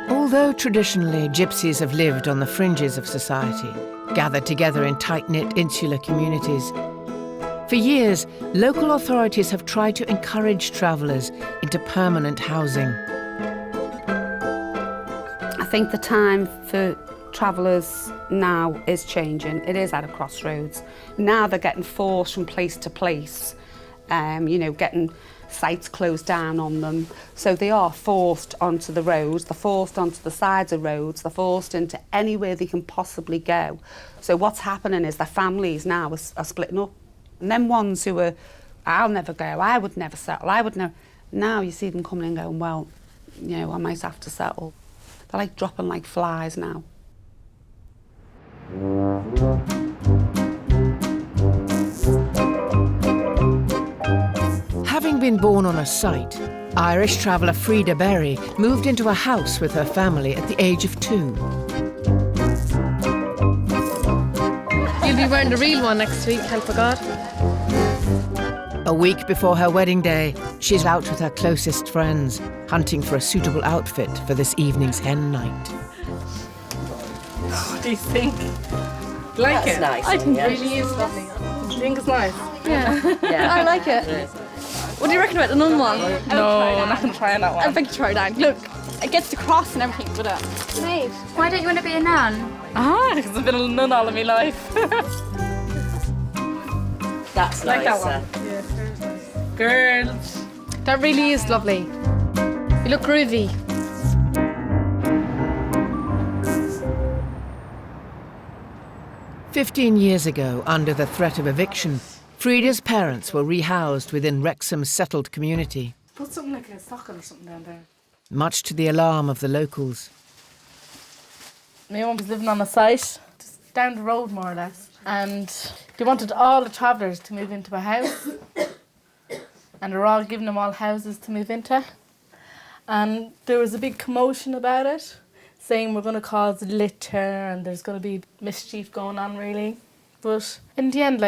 Although traditionally gypsies have lived on the fringes of society, gathered together in tight-knit insular communities, for years, local authorities have tried to encourage travellers into permanent housing. I think the time for travellers now is changing. It is at a crossroads. Now they're getting forced from place to place, getting sites closed down on them. So they are forced onto the roads, they're forced onto the sides of roads, they're forced into anywhere they can possibly go. So what's happening is their families now are splitting up. And them ones who are, I'll never go, I would never settle, I would never. Now you see them coming and going, well, I might have to settle. They're like dropping like flies now. Having been born on a site, Irish traveller Frida Berry moved into a house with her family at the age of 2. You'll be wearing the real one next week, help of God. A week before her wedding day, she's out with her closest friends, hunting for a suitable outfit for this evening's hen night. What do you think? Like That's it? nice. I think it really is lovely. Do you think it's nice? Yeah. Yeah. I like it. What do you reckon about the nun one? No, I'm not going to try that one. I think you try that. Look, it gets the cross and everything with it. Mate, why don't you want to be a nun? Because I've been a nun all of my life. That's like nice. That one. Yeah. Girls. That really is lovely. You look groovy. "15 years ago, under the threat of eviction, Frida's parents were rehoused within Wrexham's settled community, Put something like a socket or something down there. much to the alarm of the locals. My mum was living on a site, just down the road more or less, and they wanted all the travellers to move into a house, and they were all giving them all houses to move into. And there was a big commotion about it, saying we're going to cause litter and there's going to be mischief going on, really. But in the end,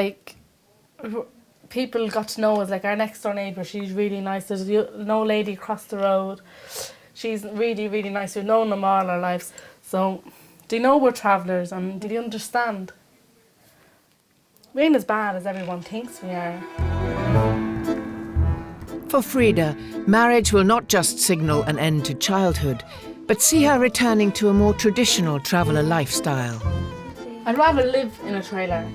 people got to know us, our next door neighbour, she's really nice. There's an old lady across the road. She's really, really nice. We've known them all our lives. So they know we're travellers and they understand. We ain't as bad as everyone thinks we are. For Frida, marriage will not just signal an end to childhood, but see her returning to a more traditional traveller lifestyle. I'd rather live in a trailer.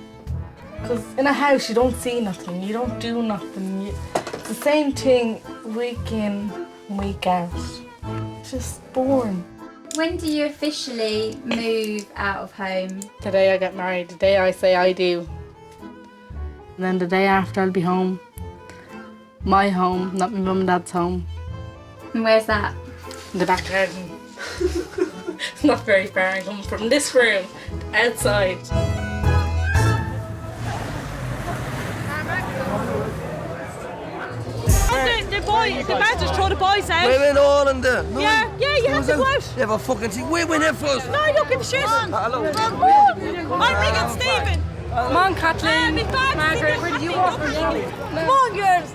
Because in a house you don't see nothing, you don't do nothing. It's the same thing week in, week out. It's just boring. When do you officially move out of home? The day I get married, the day I say I do. And then the day after I'll be home. My home, not my mum and dad's home. And where's that? In the back garden. It's not very far. I'm coming from this room to outside. The man just throw the boys out. We're in all in there. No, yeah, you have to go out. You have a fucking thing. We win here first. No, I don't give a shit. Hello. I'm ringing Stephen. Come on, Kathleen. Margaret, where do you walk? Come on, girls.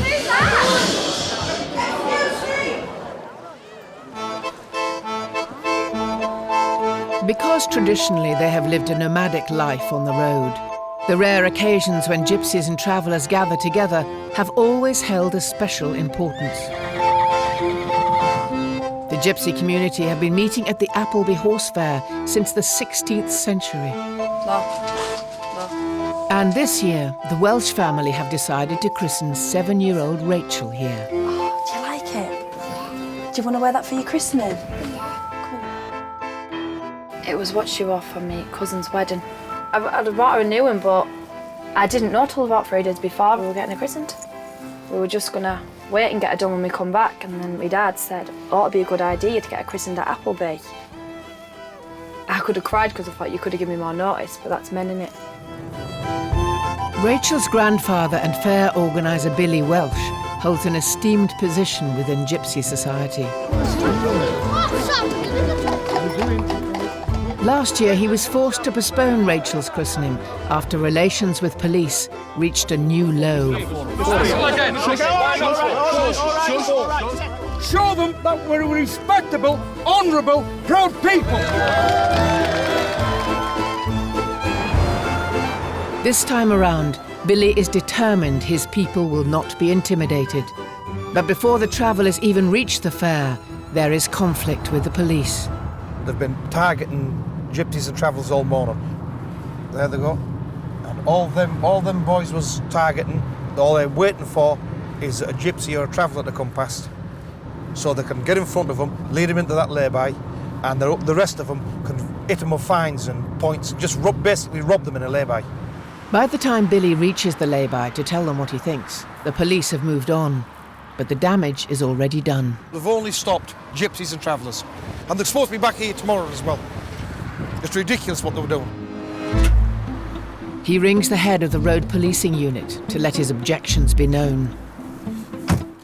Who's that? Because traditionally they have lived a nomadic life on the road, the rare occasions when gypsies and travellers gather together have always held a special importance. The gypsy community have been meeting at the Appleby Horse Fair since the 16th century. And this year, the Welsh family have decided to christen 7-year-old Rachel here. Oh, do you like it? Do you want to wear that for your christening? It was what she wore for my cousin's wedding. I'd bought her a new one, but I didn't know till about 3 days before we were getting her christened. We were just gonna wait and get her done when we come back, and then my dad said, oh, it'd be a good idea to get her christened at Appleby. I could have cried because I thought you could have given me more notice, but that's men, innit? Rachel's grandfather and fair organiser Billy Welsh holds an esteemed position within gypsy society. Last year, he was forced to postpone Rachel's christening after relations with police reached a new low. Show them that we're respectable, honourable, proud people. This time around, Billy is determined his people will not be intimidated. But before the travellers even reach the fair, there is conflict with the police. They've been targeting gypsies and travellers all morning. There they go. And all them boys was targeting, all they're waiting for is a gypsy or a traveller to come past. So they can get in front of them, lead them into that lay-by, and the rest of them can hit them with fines and points, just basically rob them in a lay-by. By the time Billy reaches the lay-by to tell them what he thinks, the police have moved on. But the damage is already done. They've only stopped gypsies and travellers. And they're supposed to be back here tomorrow as well. It's ridiculous what they were doing. He rings the head of the road policing unit to let his objections be known.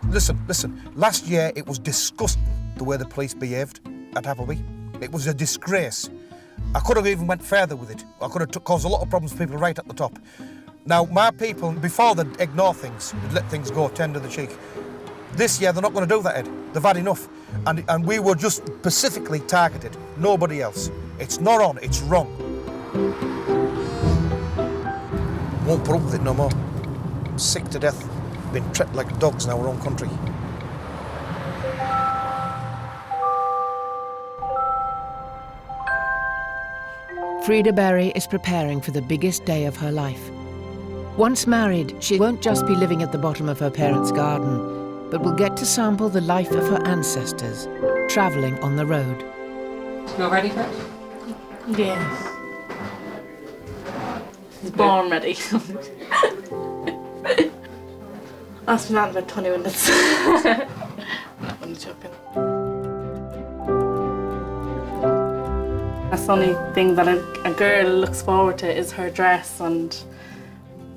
Listen. Last year it was disgusting the way the police behaved at Appleby. It was a disgrace. I could have even went further with it. I could have caused a lot of problems for people right at the top. Now, my people, before they'd ignore things, they'd let things go, tender the cheek. This year, they're not going to do that, Ed. They've had enough. And we were just specifically targeted. Nobody else. It's not on, it's wrong. Won't put up with it no more. I'm sick to death. Been treated like dogs in our own country. Frida Berry is preparing for the biggest day of her life. Once married, she won't just be living at the bottom of her parents' garden, but will get to sample the life of her ancestors, travelling on the road. You all ready for it? Yes. He's born ready. Ask me that in about 20 minutes. No, I'm joking. That's the only thing that a girl looks forward to is her dress, and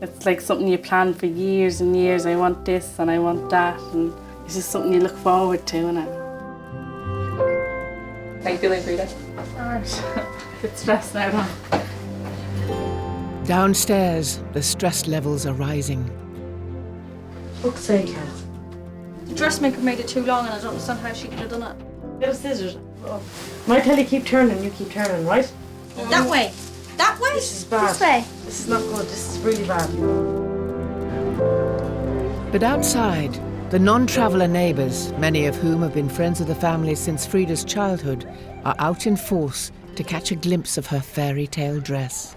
it's like something you plan for years and years. I want this and I want that, and it's just something you look forward to, innit? How you feeling, Frida? Alright. A bit stressed now, though. Downstairs, the stress levels are rising. Fuck's sake, The dressmaker made it too long and I don't understand how she could have done it. get a scissors. Oh. Might tell you keep turning, you keep turning, right? That way. That way? This is bad. This way. This is not good, this is really bad. But outside, the non-traveller neighbours, many of whom have been friends of the family since Frida's childhood, are out in force to catch a glimpse of her fairy tale dress.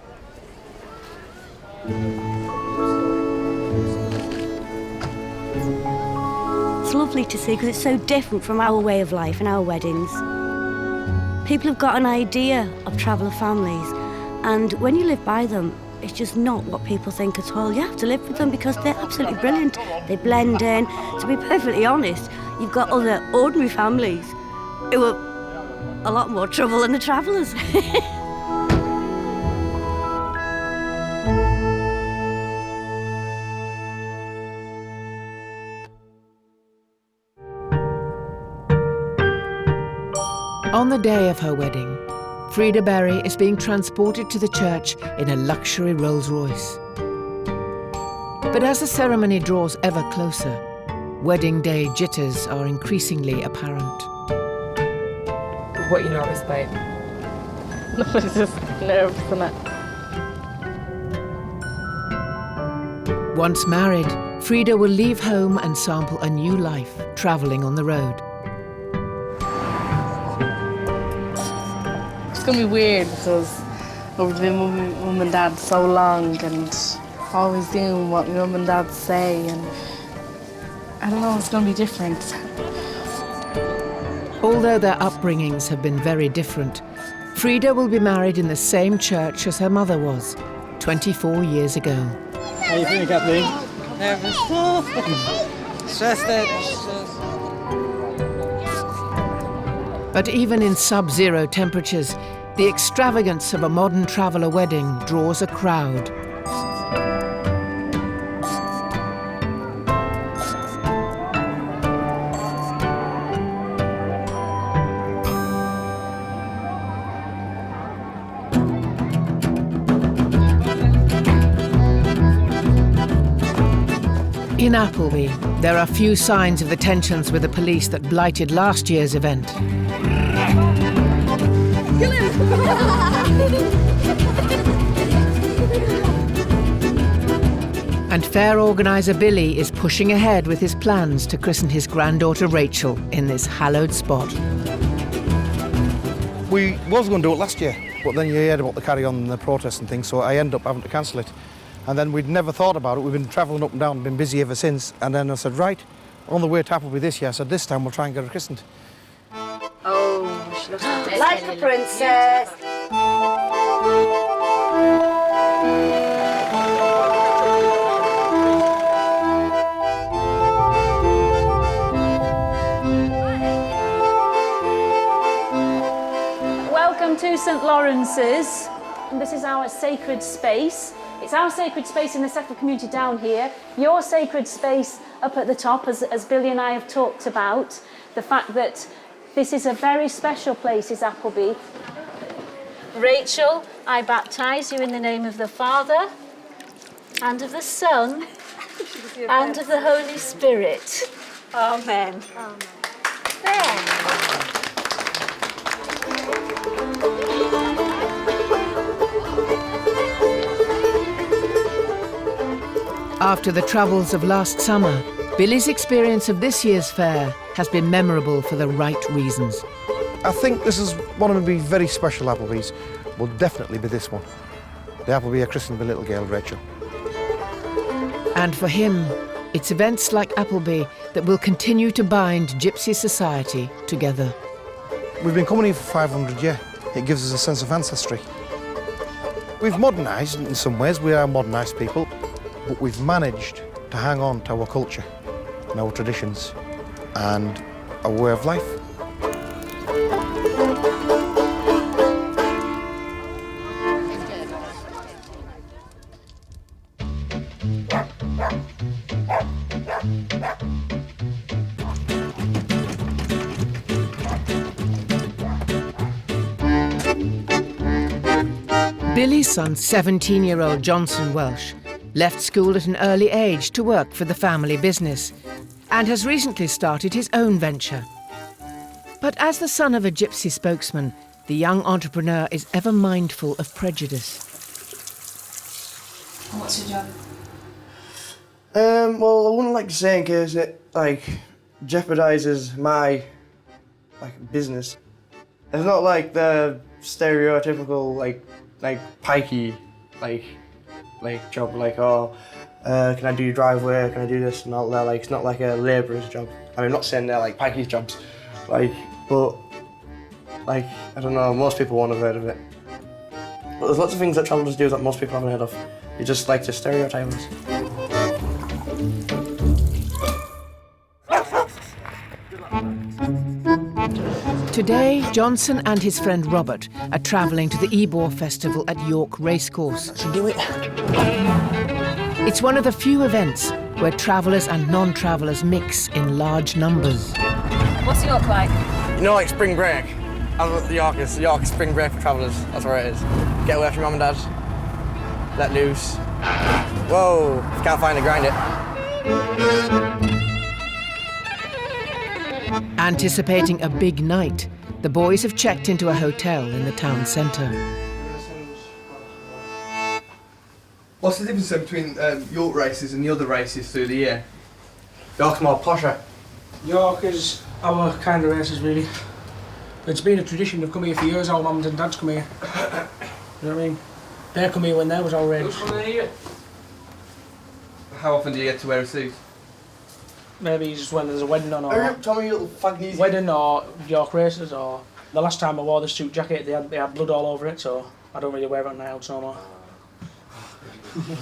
It's lovely to see because it's so different from our way of life and our weddings. People have got an idea of traveller families, and when you live by them, it's just not what people think at all. You have to live with them because they're absolutely brilliant. They blend in. To be perfectly honest, you've got other ordinary families who are a lot more trouble than the travellers. On the day of her wedding, Frida Berry is being transported to the church in a luxury Rolls-Royce. But as the ceremony draws ever closer, wedding day jitters are increasingly apparent. What are you nervous about? No, it's just nerves, innit? Once married, Frida will leave home and sample a new life, travelling on the road. It's going to be weird because I've been with my mum and dad so long and always doing what my mum and dad say, and I don't know, it's going to be different. Although their upbringings have been very different, Frida will be married in the same church as her mother was 24 years ago. How you feeling, Kathleen? Nervous. Stressed out. But even in sub-zero temperatures, the extravagance of a modern traveller wedding draws a crowd. In Appleby, there are few signs of the tensions with the police that blighted last year's event. Kill him! And fair organiser Billy is pushing ahead with his plans to christen his granddaughter Rachel in this hallowed spot. We was going to do it last year, but then you heard about the carry-on and the protests and things, so I ended up having to cancel it. And then we'd never thought about it. We've been travelling up and down, been busy ever since. And then I said, right, on the way to Appleby this year, I said, this time we'll try and get her christened. Oh, she looks Like a princess. Welcome to St Lawrence's. This is our sacred space. It's our sacred space in the settler community down here. Your sacred space up at the top, as Billy and I have talked about. The fact that this is a very special place is Appleby. Rachel, I baptise you in the name of the Father, and of the Son, and of the Holy Spirit. Amen. Amen. There. After the troubles of last summer, Billy's experience of this year's fair has been memorable for the right reasons. I think this is one of the very special Appleby's. Will definitely be this one. The Appleby are christened the little girl, Rachel. And for him, it's events like Appleby that will continue to bind Gypsy society together. We've been coming here for 500 years. It gives us a sense of ancestry. We've modernised in some ways. We are modernised people. But we've managed to hang on to our culture and our traditions and our way of life. Billy's son, 17-year-old Johnson Welsh, left school at an early age to work for the family business and has recently started his own venture. But as the son of a Gypsy spokesman, the young entrepreneur is ever mindful of prejudice. What's your job? Well, I wouldn't like to say in case it, jeopardises my, business. It's not like the stereotypical, pikey, job, can I do your driveway, can I do this and all that, it's not like a labourer's job. I mean, I'm not saying they're like pikey's jobs, but, I don't know, most people won't have heard of it. But there's lots of things that travellers do that most people haven't heard of. You just like to stereotype us. Today, Johnson and his friend Robert are travelling to the Ebor Festival at York Racecourse. Should do it. It's one of the few events where travellers and non-travellers mix in large numbers. What's York like? You know, like spring break. That's what York is. York is spring break for travellers. That's where it is. Get away from your mum and dad. Let loose. Whoa, if you can't find it, grind it. Anticipating a big night, the boys have checked into a hotel in the town centre. What's the difference between York races and the other races through the year? York's more posher. York is our kind of races, really. It's been a tradition. They've come here for years. Our mums and dads come here. You know what I mean? They come here when there was our age. How often do you get to wear a suit? Maybe just when there's a wedding on, or Tommy, little fag wedding or York races, or the last time I wore the suit jacket, they had blood all over it, so I don't really wear it on the house no more.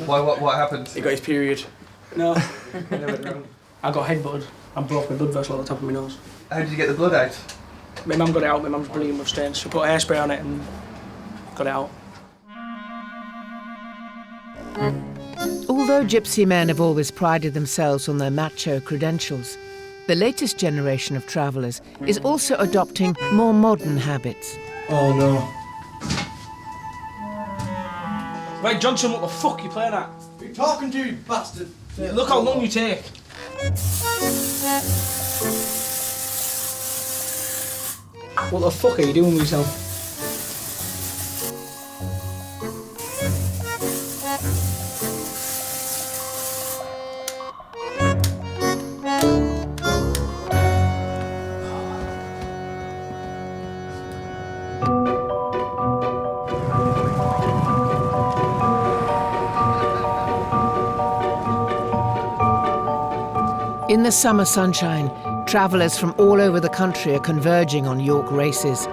Why? What happened? He got his period. No. I got headbutted. I broke my blood vessel at the top of my nose. How did you get the blood out? My mum got it out. My mum's bleeding with stains. She put hairspray on it and got it out. Although Gypsy men have always prided themselves on their macho credentials, the latest generation of travellers is also adopting more modern habits. Oh no. Right, Johnson, what the fuck are you playing at? Who are you talking to, you bastard? Look how long you take. What the fuck are you doing with yourself? In the summer sunshine, travellers from all over the country are converging on York races.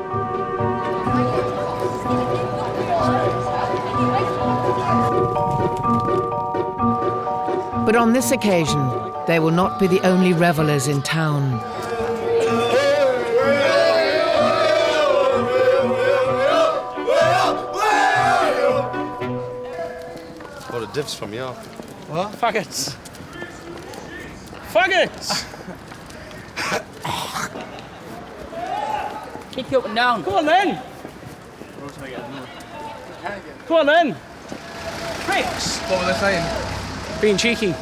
But on this occasion, they will not be the only revellers in town. What a divs from York. What? Faggots. Faggots! Kick you up and down. Come on then! Come on then! Pricks! What were they saying? Being cheeky.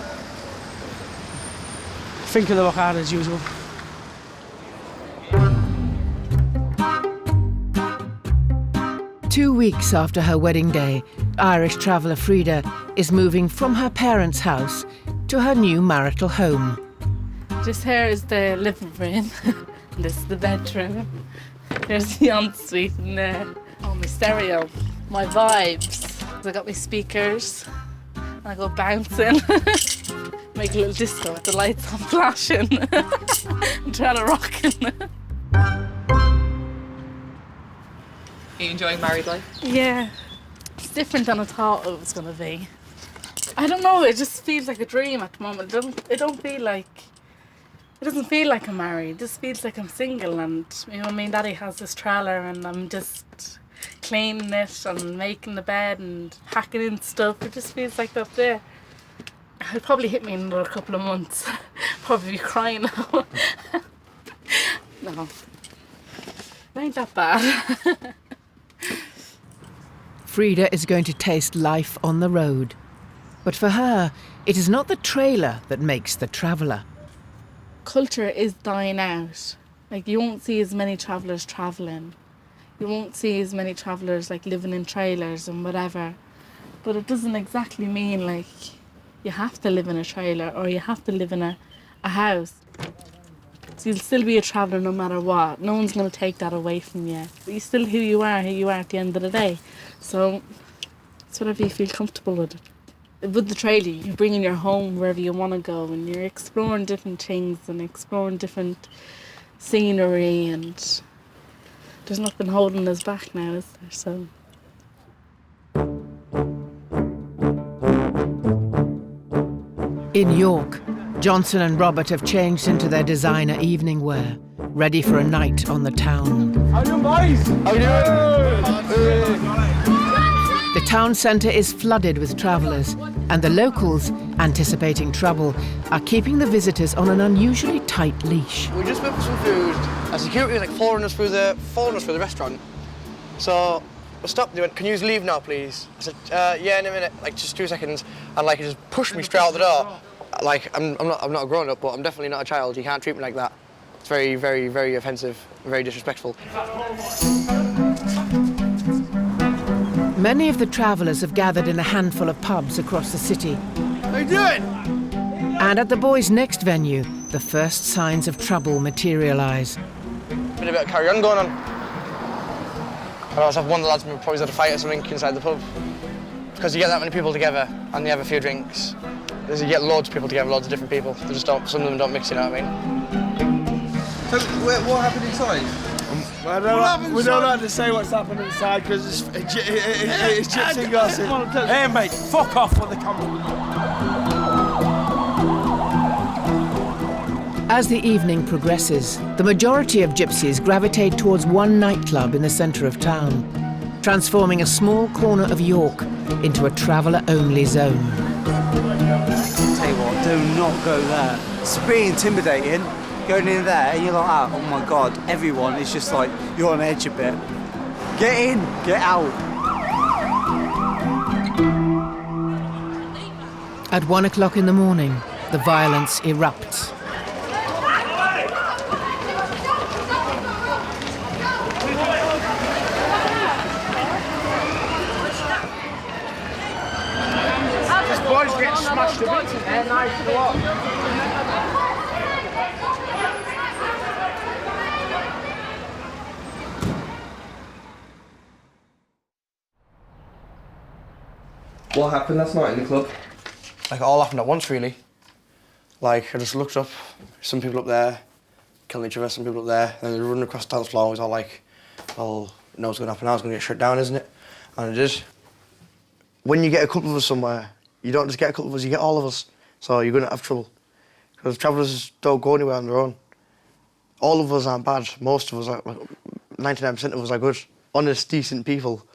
Thinking they work hard as usual. Two weeks after her wedding day, Irish traveller Frida is moving from her parents' house to her new marital home. This here is the living room. This is the bedroom. There's the ensuite in there. Oh, my stereo, my vibes. I got my speakers. I go bouncing. Make a little disco with the lights on flashing. I'm trying to rock in. Are you enjoying married life? Yeah. It's different than I thought it was going to be. I don't know, it just feels like a dream at the moment. It doesn't feel like I'm married. It just feels like I'm single, and you know what I mean, Daddy has this trailer and I'm just cleaning it and making the bed and hacking in stuff. It just feels like that's there. It'll probably hit me in another couple of months. Probably be crying now. No. It ain't that bad. Frida is going to taste life on the road. But for her, it is not the trailer that makes the traveller. Culture is dying out. Like, you won't see as many travellers travelling. You won't see as many travellers like living in trailers and whatever. But it doesn't exactly mean like you have to live in a trailer or you have to live in a house. So you'll still be a traveller no matter what. No one's going to take that away from you. But you're still who you are at the end of the day. So it's whatever you feel comfortable with. With the trailer, you're bringing your home wherever you want to go, and you're exploring different things and exploring different scenery, and there's nothing holding us back now, is there? So. In York, Johnson and Robert have changed into their designer evening wear, ready for a night on the town. How you doing, boys? How you doing? The town centre is flooded with travellers, and the locals, anticipating trouble, are keeping the visitors on an unusually tight leash. We just went for some food, and security was like following us through the restaurant. So we stopped. They went, "Can you leave now, please?" I said, "Yeah, in a minute, like just 2 seconds." And like, he just pushed me straight out the door. Like, I'm not a grown-up, but I'm definitely not a child. You can't treat me like that. It's very, very, very offensive, very disrespectful. Many of the travellers have gathered in a handful of pubs across the city. How you doing? And at the boys' next venue, the first signs of trouble materialise. Been a bit of carry-on going on. I was one of the lads probably had a fight or something inside the pub. Because you get that many people together and you have a few drinks. You get loads of people together, loads of different people. They just don't, some of them don't mix, you know what I mean? So what happened inside? We don't have to say what's happened inside because it's Gypsy gossip. Hey mate, fuck off with the camera. As the evening progresses, the majority of gypsies gravitate towards one nightclub in the centre of town, transforming a small corner of York into a traveller-only zone. Tell you what, do not go there. It's pretty intimidating. Going in there and you're like, oh my God, everyone is just like, you're on edge a bit. Get in, get out. At 1 o'clock in the morning, the violence erupts. This boy's getting smashed a bit in there, nice to watch. What happened last night in the club? Like, it all happened at once, really. Like, I just looked up, some people up there killing each other, some people up there, and they were running across the dance floor. I was all like, well, no, what's going to happen now? It's going to get shut down, isn't it? And it is. When you get a couple of us somewhere, you don't just get a couple of us, you get all of us. So you're going to have trouble. Because travellers don't go anywhere on their own. All of us aren't bad. Most of us, are, 99% of us are good, honest, decent people.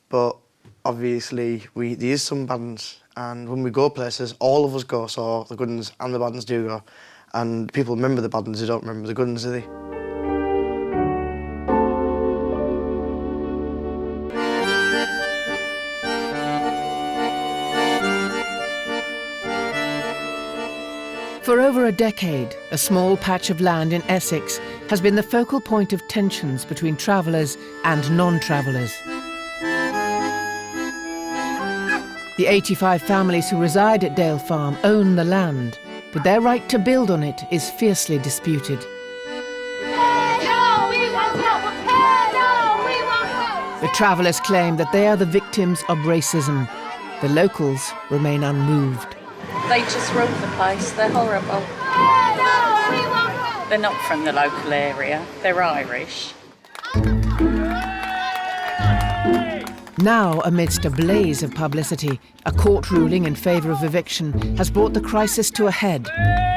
But obviously, there is some bad ones. And when we go places, all of us go, so the good ones and the bad ones do go. And people remember the bad ones, they don't remember the good ones, do they? For over a decade, a small patch of land in Essex has been the focal point of tensions between travellers and non-travellers. The 85 families who reside at Dale Farm own the land, but their right to build on it is fiercely disputed. The travellers claim that they are the victims of racism. The locals remain unmoved. They just rule the place, they're horrible. They're not from the local area, they're Irish. Now, amidst a blaze of publicity, a court ruling in favour of eviction has brought the crisis to a head,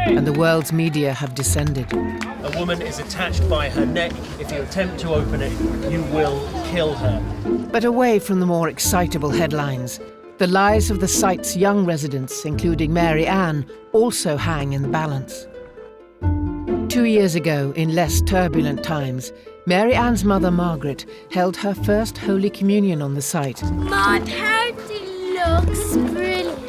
and the world's media have descended. A woman is attached by her neck. If you attempt to open it, you will kill her. But away from the more excitable headlines, the lives of the site's young residents, including Mary Ann, also hang in the balance. 2 years ago, in less turbulent times, Mary Ann's mother, Margaret, held her first Holy Communion on the site. My party looks brilliant.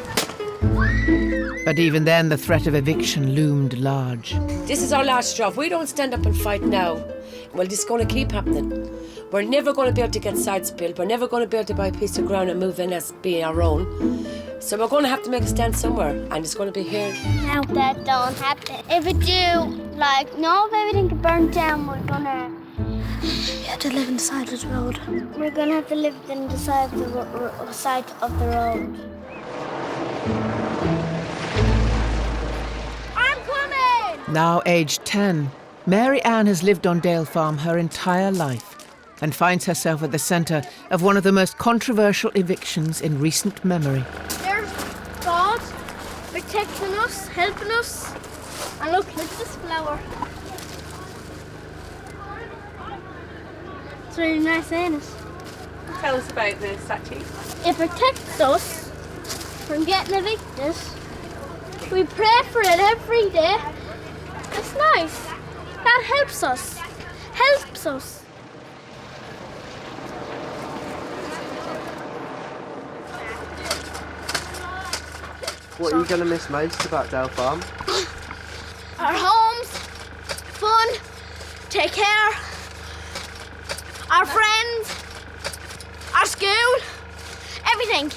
But even then, the threat of eviction loomed large. This is our last straw. If we don't stand up and fight now, well, this is going to keep happening. We're never going to be able to get sites built. We're never going to be able to buy a piece of ground and move in as being our own. So we're going to have to make a stand somewhere, and it's going to be here. Now that don't happen. If it do, like, no, if everything get burnt down, we're gonna... You have to live on the side of the road. We're gonna have to live on the side of the road. I'm coming! Now aged 10, Mary Ann has lived on Dale Farm her entire life and finds herself at the centre of one of the most controversial evictions in recent memory. There's God protecting us, helping us. And look at this flower. It's really nice, ain't it? Tell us about the statue. It protects us from getting evicted. We pray for it every day. It's nice. That helps us. Helps us. What are you going to miss most about Dale Farm? Our homes, fun, take care, our friends, our school, everything.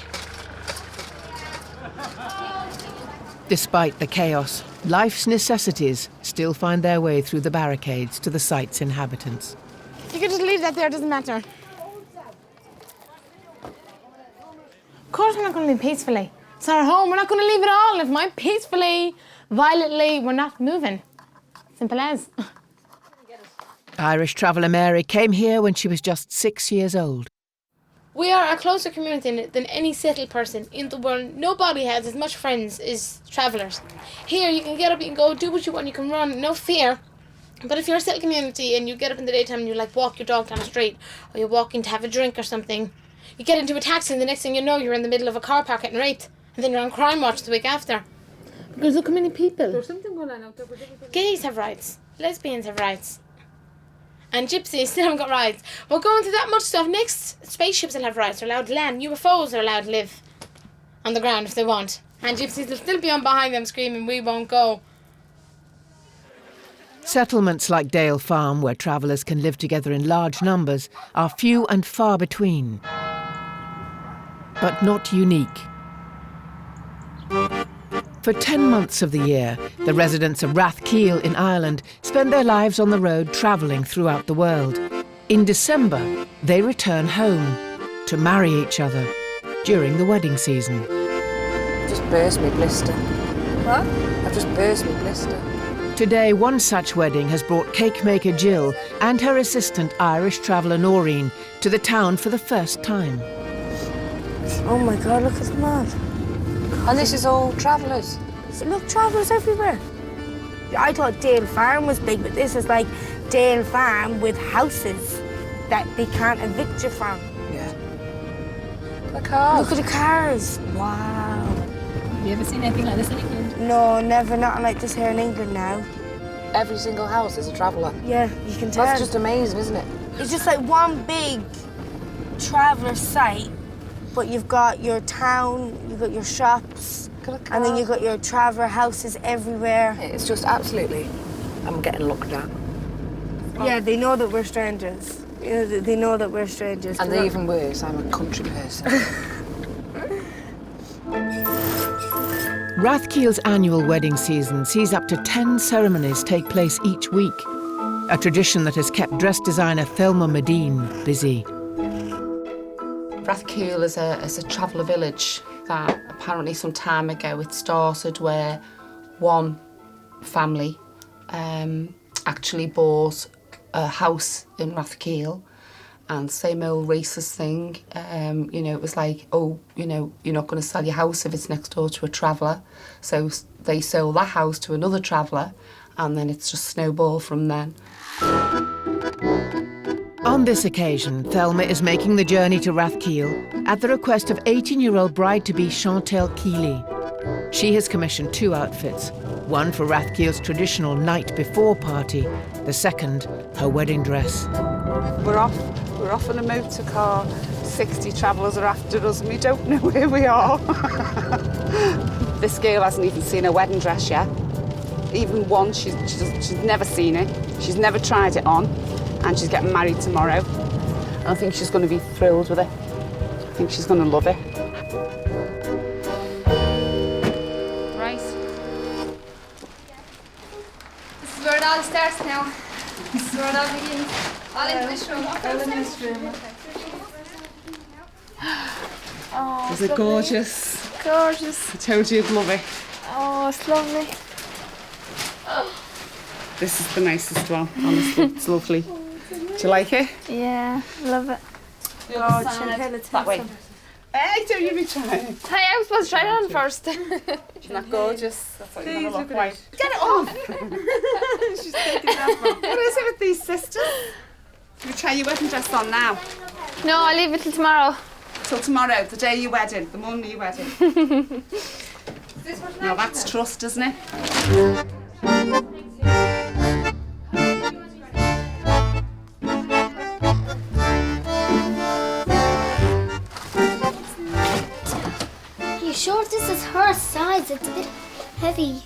Despite the chaos, life's necessities still find their way through the barricades to the site's inhabitants. You can just leave that there, it doesn't matter. Of course we're not going to live peacefully. It's our home, we're not going to leave it all. Live mine peacefully, violently, we're not moving. Simple as. Irish traveller Mary came here when she was just 6 years old. We are a closer community than any settled person in the world. Nobody has as much friends as travellers. Here you can get up, you can go, do what you want, you can run, no fear. But if you're a settled community and you get up in the daytime and you like walk your dog down the street, or you're walking to have a drink or something, you get into a taxi and the next thing you know you're in the middle of a car park getting raped. And then you're on Crime Watch the week after. Because look how many people. There's something going on out there. Gays have rights. Lesbians have rights. And gypsies still haven't got rights. We're going through that much stuff. Next, spaceships will have rights. They're allowed to land. UFOs are allowed to live on the ground if they want. And gypsies will still be on behind them screaming, "We won't go." Settlements like Dale Farm, where travellers can live together in large numbers, are few and far between, but not unique. For 10 months of the year, the residents of Rathkeale in Ireland spend their lives on the road travelling throughout the world. In December, they return home to marry each other during the wedding season. Just burst me blister. What? I've just burst me blister. Today, one such wedding has brought cake maker Jill and her assistant Irish traveller Noreen to the town for the first time. Oh my God, look at the mud. And this is all travellers. Look, travellers everywhere. I thought Dale Farm was big, but this is like Dale Farm with houses that they can't evict you from. Yeah. The cars. Look at the cars. Wow. Have you ever seen anything like this in England? No, never. Not like this here in England now. Every single house is a traveller. Yeah, you can tell. That's just amazing, isn't it? It's just like one big traveller site, but you've got your town, you've got your shops, and then you've got your traveller houses everywhere. It's just absolutely, I'm getting looked at. Yeah, they know that we're strangers. You know, they know that we're strangers. And they're even worse, I'm a country person. Rathkeale's annual wedding season sees up to 10 ceremonies take place each week, a tradition that has kept dress designer Thelma Medine busy. Rathkeale is a traveller village that apparently some time ago it started where one family actually bought a house in Rathkeale, and same old racist thing, you know, it was like, oh, you know, you're not going to sell your house if it's next door to a traveller. So they sold that house to another traveller, and then it's just snowballed from then. On this occasion, Thelma is making the journey to Rathkeale at the request of 18-year-old bride-to-be Chantal Keeley. She has commissioned 2 outfits, one for Rathkeale's traditional night before party, the second, her wedding dress. We're off in a motor car. 60 travellers are after us and we don't know where we are. This girl hasn't even seen a wedding dress yet. Even one, she's never seen it. She's never tried it on, and she's getting married tomorrow. And I think she's going to be thrilled with it. I think she's going to love it. Right. This is where it all starts now. This is where it all begins. All in this room. All in this room. Oh, Is it gorgeous? Gorgeous. I told you you'd love it. Oh, it's lovely. This is the nicest one, honestly. It's lovely. Do you like it? Yeah, love it. That way. Hey, don't you be trying. Hey, I was supposed to try it on first. Isn't that gorgeous? That's what Please you look look at like. it. Get it off! She's taking it off. What is it with these sisters? You try your wedding dress on now. No, I'll leave it till tomorrow. Till tomorrow, the day of your wedding, the morning of your wedding. Now that's trust, isn't it? You sure this is her size? It's a bit heavy.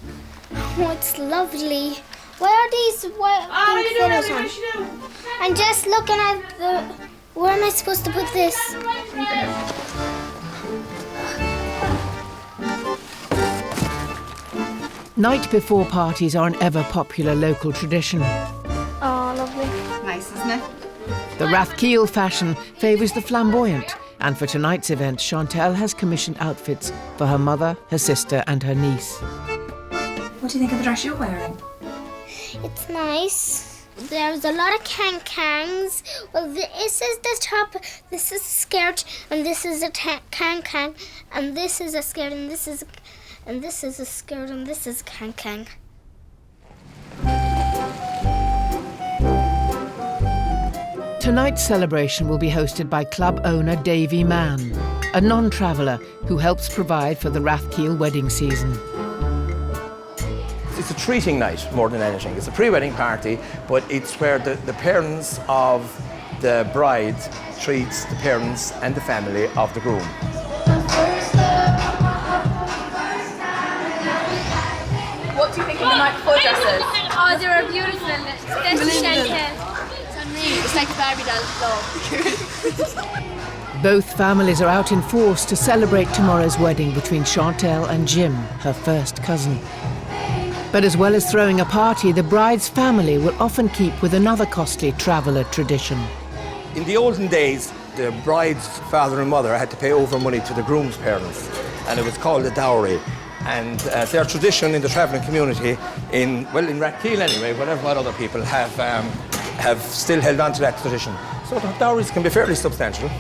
Oh, it's lovely. Where are these pink feathers on? I'm just looking at the... Where am I supposed to put this? Night before parties are an ever-popular local tradition. Oh, lovely. Nice, isn't it? The Rathkeale fashion favours the flamboyant, and for tonight's event, Chantal has commissioned outfits for her mother, her sister and her niece. What do you think of the dress you're wearing? It's nice. There's a lot of can-cans. Well, this is the top, this is a skirt, and this is a can-can, and this is a skirt, and this is a skirt, and this is a can-can. Tonight's celebration will be hosted by club owner Davy Mann, a non-traveller who helps provide for the Rathkeale wedding season. It's a treating night more than anything. It's a pre-wedding party, but it's where the parents of the bride treats the parents and the family of the groom. the night before dresses? Oh, they were beautiful. Especially Chantel. It's like a Barbie doll. Both families are out in force to celebrate tomorrow's wedding between Chantel and Jim, her first cousin. But as well as throwing a party, the bride's family will often keep with another costly traveller tradition. In the olden days, the bride's father and mother had to pay over money to the groom's parents, and it was called a dowry. And their tradition in the travelling community, in Rathkeale anyway, what other people have still held on to that tradition. So the dowries can be fairly substantial.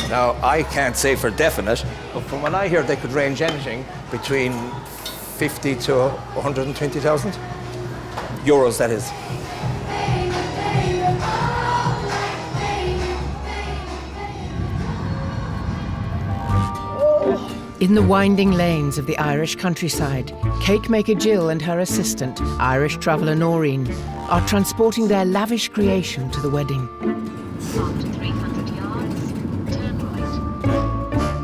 Now, I can't say for definite, but from what I hear, they could range anything between 50 to 120,000 euros, that is. In the winding lanes of the Irish countryside, cake maker Jill and her assistant, Irish traveller Noreen, are transporting their lavish creation to the wedding.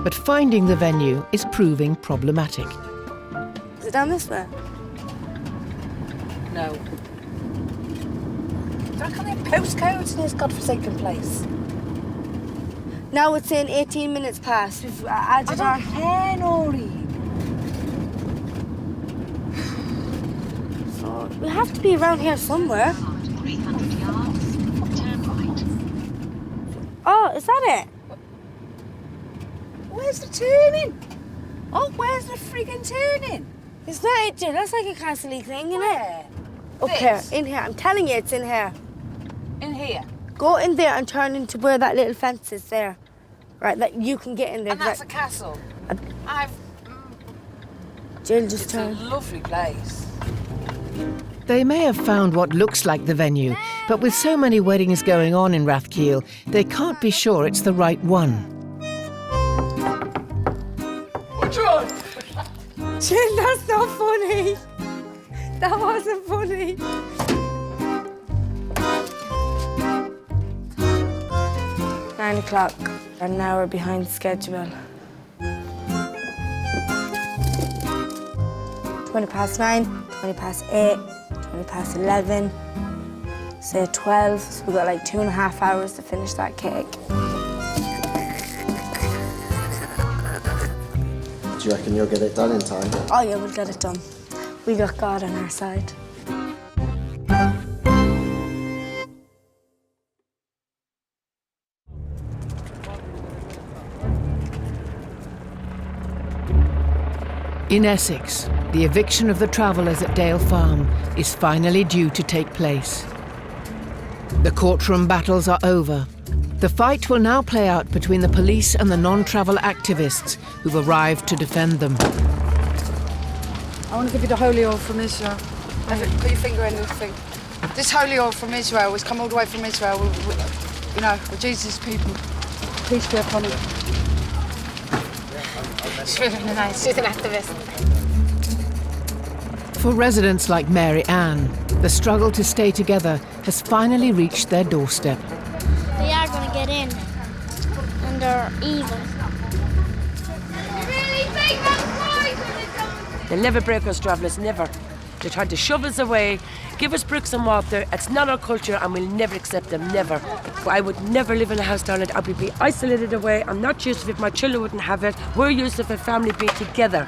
But finding the venue is proving problematic. Is it down this way? No. Don't come in postcodes in this godforsaken place. Now it's in 18 minutes past. We've added I don't care, Nori. So we have to be around here somewhere. Oh, is that it? Where's the turning? Oh, where's the friggin' turning? It's not it, Jill. That's like a castle-y thing, isn't it? Up here, in here. I'm telling you, it's in here. In here? Go in there and turn into where that little fence is there. Right, that you can get in there. And that's a castle? Jill, just it's turn. It's a lovely place. They may have found what looks like the venue, but with so many weddings going on in Rathkeale, they can't be sure it's the right one. What's wrong? Jill, that's not funny. That wasn't funny. 9 o'clock, an hour behind schedule. 20 past 9, 20 past 8, 20 past 11, say 12, so we've got like 2.5 hours to finish that cake. Do you reckon you'll get it done in time? Oh yeah, we'll get it done. We got God on our side. In Essex, the eviction of the travellers at Dale Farm is finally due to take place. The courtroom battles are over. The fight will now play out between the police and the non-travel activists who've arrived to defend them. I want to give you the holy oil from Israel. Put your finger in the thing. This holy oil from Israel has come all the way from Israel. We're Jesus' people. Peace be upon you. She's really nice. She's an activist. For residents like Mary Ann, the struggle to stay together has finally reached their doorstep. They are going to get in, and they're evil. They'll never break us, travellers, never. They tried to shove us away, give us bricks and mortar. It's not our culture and we'll never accept them, never. I would never live in a house down it. I would be isolated away. I'm not used to it. My children wouldn't have it. We're used to a family being together.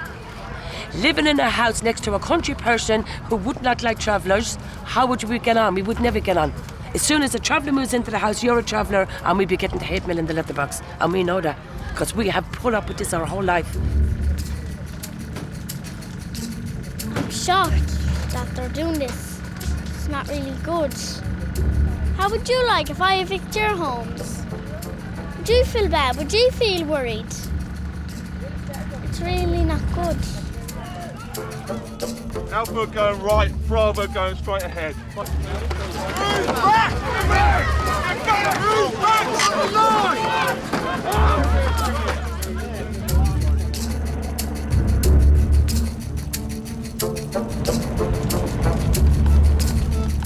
Living in a house next to a country person who would not like travellers, how would we get on? We would never get on. As soon as a traveller moves into the house, you're a traveller, and we'd be getting the hate mail in the letterbox. And we know that, because we have put up with this our whole life. I'm shocked that they're doing this. It's not really good. How would you like if I evict your homes? Would you feel bad? Would you feel worried? It's really not good. Alpha going right, Bravo going straight ahead.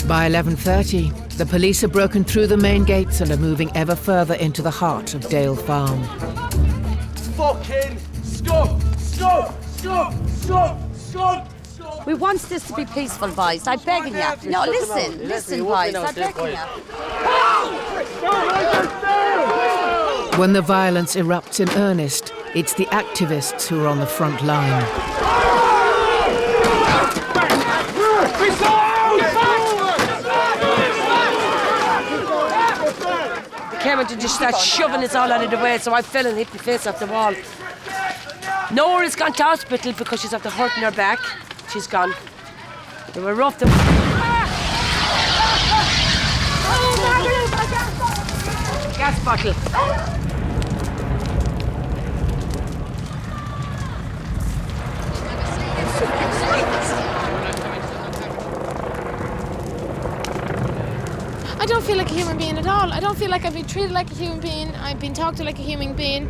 By 11:30, the police have broken through the main gates and are moving ever further into the heart of Dale Farm. Fucking stop! Stop! Stop! Stop! Stop! Stop! We want this to be peaceful, boys. I'm begging you. No, listen, boys. I'm begging you. When the violence erupts in earnest, it's the activists who are on the front line. They came in to just start shoving us all out of the way, so I fell and hit my face off the wall. Nora's gone to hospital because she's after hurting her back. She's gone. They were rough. Gas bottle. I don't feel like a human being at all. I don't feel like I've been treated like a human being. I've been talked to like a human being.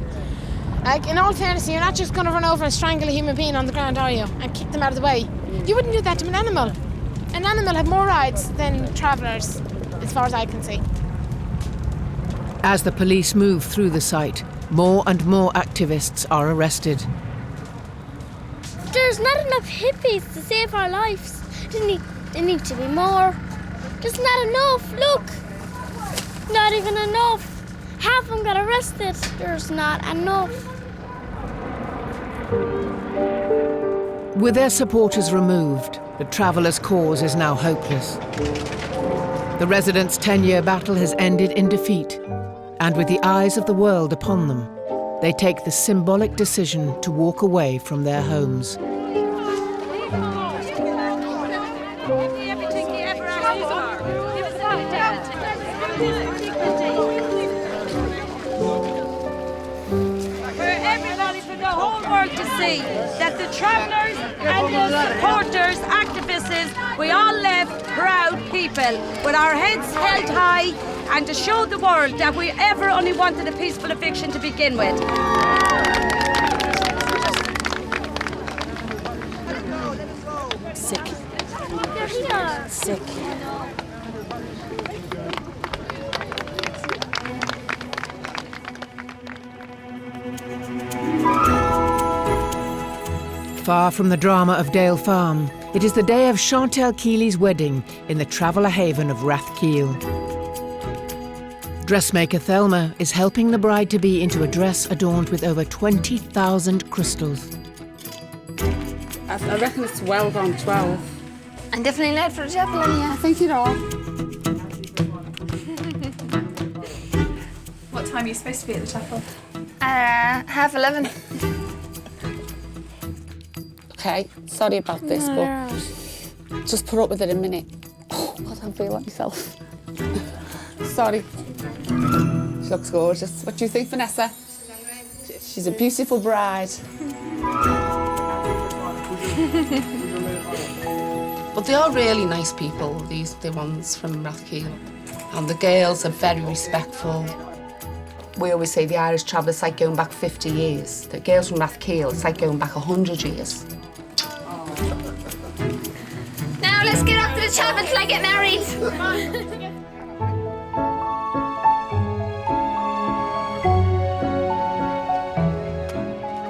Like, in all fairness, you're not just going to run over and strangle a human being on the ground, are you? And kick them out of the way. You wouldn't do that to an animal. An animal have more rights than travellers, as far as I can see. As the police move through the site, more and more activists are arrested. There's not enough hippies to save our lives. There need to be more. There's not enough, look. Not even enough. Half of them got arrested. There's not enough. With their supporters removed, the travellers' cause is now hopeless. The residents' 10-year battle has ended in defeat, and with the eyes of the world upon them, they take the symbolic decision to walk away from their homes. That the travellers and the supporters, activists, we all live proud people with our heads held high and to show the world that we ever only wanted a peaceful eviction to begin with. Sick. Sick. Far from the drama of Dale Farm, it is the day of Chantal Keely's wedding in the traveller haven of Rathkeale. Dressmaker Thelma is helping the bride-to-be into a dress adorned with over 20,000 crystals. I reckon it's well gone 12. I'm definitely late for the chapel, I think you know. What time are you supposed to be at the chapel? 11:30. Okay, sorry about this, but just put up with it a minute. Oh, God, I feel like myself. Sorry. She looks gorgeous. What do you think, Vanessa? She's a beautiful bride. But they are really nice people, the ones from Rathkeale. And the girls are very respectful. We always say the Irish travel is like going back 50 years. The girls from Rathkeale, it's like going back 100 years. Now let's get up to the chapel till I get married.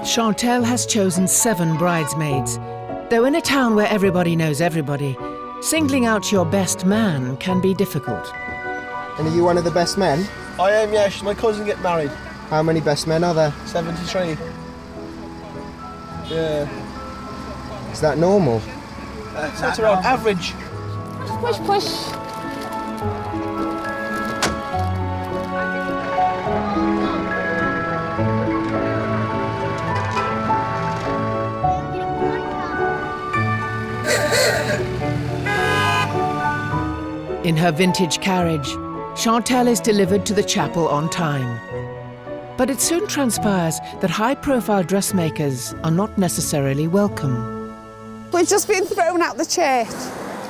Chantal has chosen 7 bridesmaids. Though in a town where everybody knows everybody, singling out your best man can be difficult. And are you one of the best men? I am, yes. My cousin get married. How many best men are there? 73. Yeah. Is that normal? That's around average. Push, push. In her vintage carriage, Chantal is delivered to the chapel on time. But it soon transpires that high-profile dressmakers are not necessarily welcome. We've just been thrown out the church.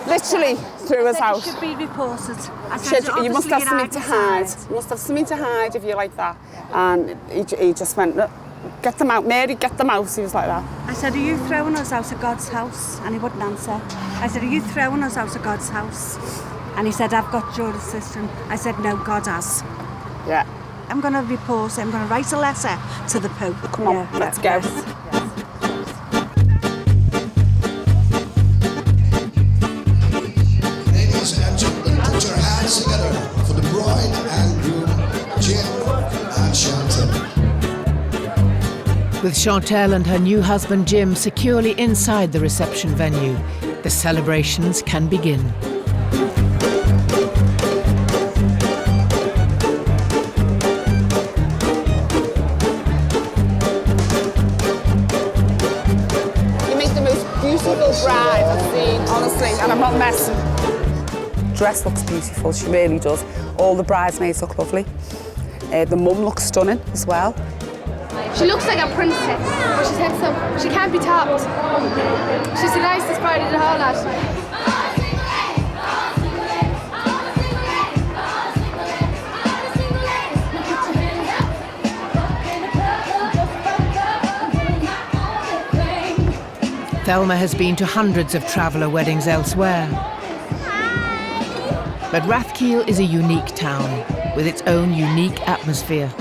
Literally threw us out. You should be reported. You must have something to hide. You must have something to hide if you're like that. And he just went, get them out, Mary, get them out. He was like that. I said, are you throwing us out of God's house? And he wouldn't answer. I said, are you throwing us out of God's house? And he said, I've got your assistant. I said, no, God has. Yeah. I'm going to report it. I'm going to write a letter to the Pope. Come on, let's go. With Chantel and her new husband Jim securely inside the reception venue, the celebrations can begin. You make the most beautiful bride I've seen, honestly, and I'm not messing. Dress looks beautiful, she really does. All the bridesmaids look lovely. The mum looks stunning as well. She looks like a princess, but she's handsome. She can't be topped. She's the nicest bride of the whole lot. Thelma has been to hundreds of traveller weddings elsewhere. But Rathkeale is a unique town with its own unique atmosphere.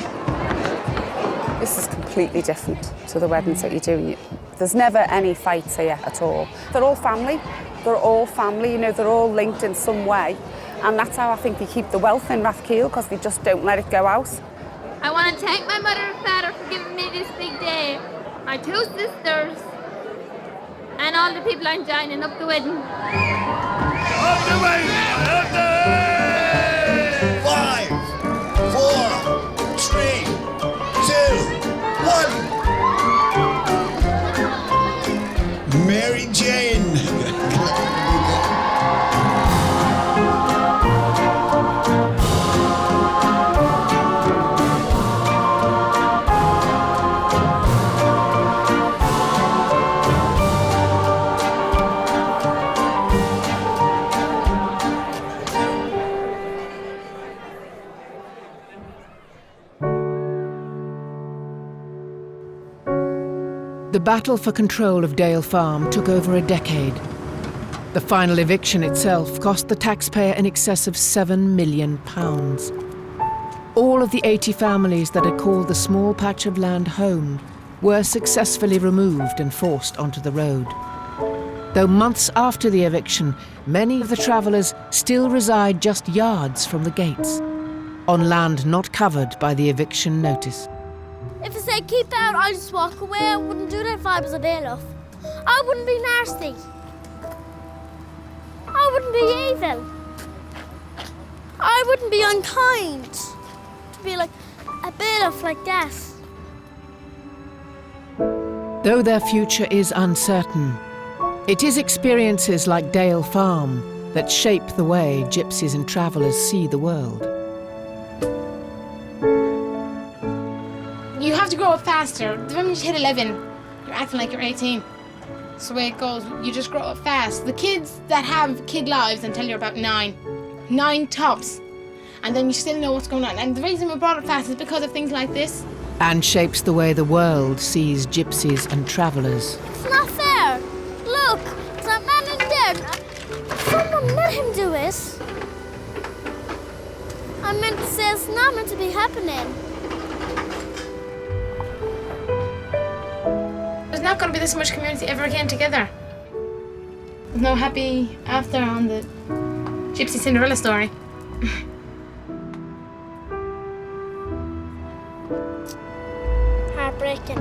This is completely different to the weddings that you do. There's never any fights here at all. They're all family. They're all family, you know, they're all linked in some way. And that's how I think they keep the wealth in Rathkeale, because they just don't let it go out. I want to thank my mother and father for giving me this big day, my two sisters, and all the people I'm joining up the wedding. Up the wedding! Up the wedding! 5, 4, 3, 2, 1. Mary Jane. The battle for control of Dale Farm took over a decade. The final eviction itself cost the taxpayer in excess of £7 million. All of the 80 families that had called the small patch of land home were successfully removed and forced onto the road. Though months after the eviction, many of the travellers still reside just yards from the gates, on land not covered by the eviction notice. If I say keep out, I'll just walk away. I wouldn't do that if I was a bailiff. I wouldn't be nasty. I wouldn't be evil. I wouldn't be unkind to be like a bailiff like that. Though their future is uncertain, it is experiences like Dale Farm that shape the way gypsies and travellers see the world. You have to grow up faster. The moment you hit 11, you're acting like you're 18. That's the way it goes. You just grow up fast. The kids that have kid lives until you're about 9. 9 tops. And then you still know what's going on. And the reason we brought it fast is because of things like this. And shapes the way the world sees gypsies and travellers. It's not fair. Look, that man in there. Someone let him do it. I meant to say it's not meant to be happening. There's not going to be this much community ever again together. There's no happy after on the Gypsy Cinderella story. Heartbreaking.